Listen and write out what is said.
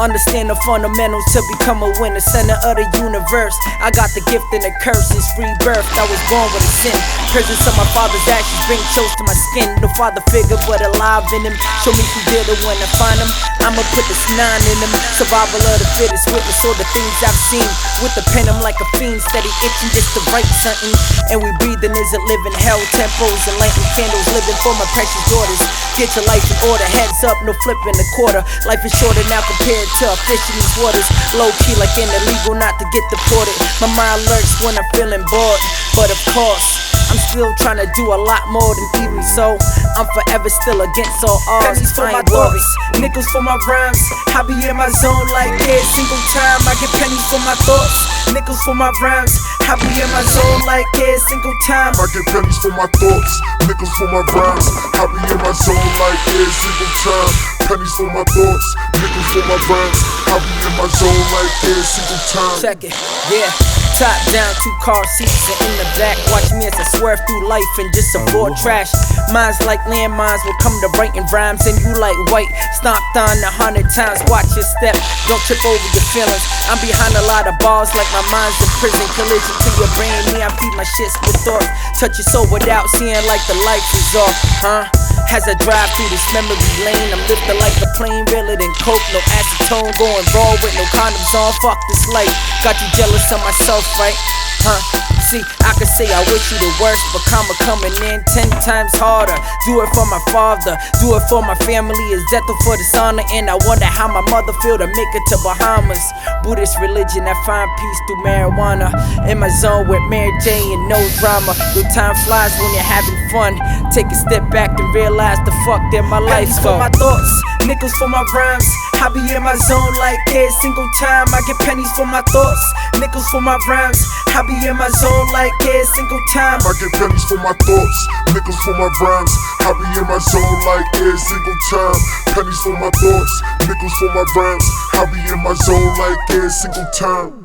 Understand the fundamentals to become a winner. Center of the universe. I got the gift and the curse. It's free birth. I was born with a sin. Presence of my father's ashes bring chills to my skin. No father figure but alive in him. Show me who did it when I find him. I'ma put this 9 in him. Survival of the fittest. Witness all the things I've seen. With the pen I'm like a fiend. Steady itching just to write something. And we breathing is a living hell. Tempos and lighting candles. Living for my precious daughters. Get your life in order. Heads up, no flipping a quarter. Life is shorter now compared to a fish in these waters. Low key like in illegal not to get deported. My mind lurks when I'm feeling bored. But of course I'm still trying to do a lot more than even so. I'm forever still against all odds. Pennies for my thoughts, nickels for my rhymes. I be in my zone like every single time. I get pennies for my thoughts, nickels for my rhymes. I be in my zone like every single time. I get pennies for my thoughts, nickels for my rhymes. I be in my zone like every single time. Pennies for my thoughts, nickels for my rhymes. I be in my zone like every single time. Check it, yeah. Top down, 2 car seats and in the back. Watch me as I swerve through life and just avoid trash. Minds like landmines will come to writing rhymes. And you like white, stomped on 100 times. Watch your step, don't trip over your feelings. I'm behind a lot of bars like my mind's in prison. Collision to your brain, me I feed my shits with thought. Touch your soul without seeing like the lights is off, huh? As I drive through this memory lane, I'm lifted like a plane, realer than coke. No acetone, going raw with no condoms on. Fuck this life, got you jealous of myself, right? Huh? See, I could say I wish you the worst, but karma coming in 10 times harder. Do it for my father, do it for my family. Is death for dishonor, and I wonder how my mother feel to make it to Bahamas. Buddhist religion, I find peace through marijuana. In my zone with Mary J and no drama. Your time flies when you're having fun. Take a step back and realize the fuck that my life's for my thoughts, nickels for my rhymes. I be in my zone like every single time. I get pennies for my thoughts, nickels for my rhymes. I be in my zone like every single time. I get pennies for my thoughts, nickels for my rhymes. I be in my zone like every single time. Pennies for my thoughts, nickels for my rhymes. I be in my zone like every single time.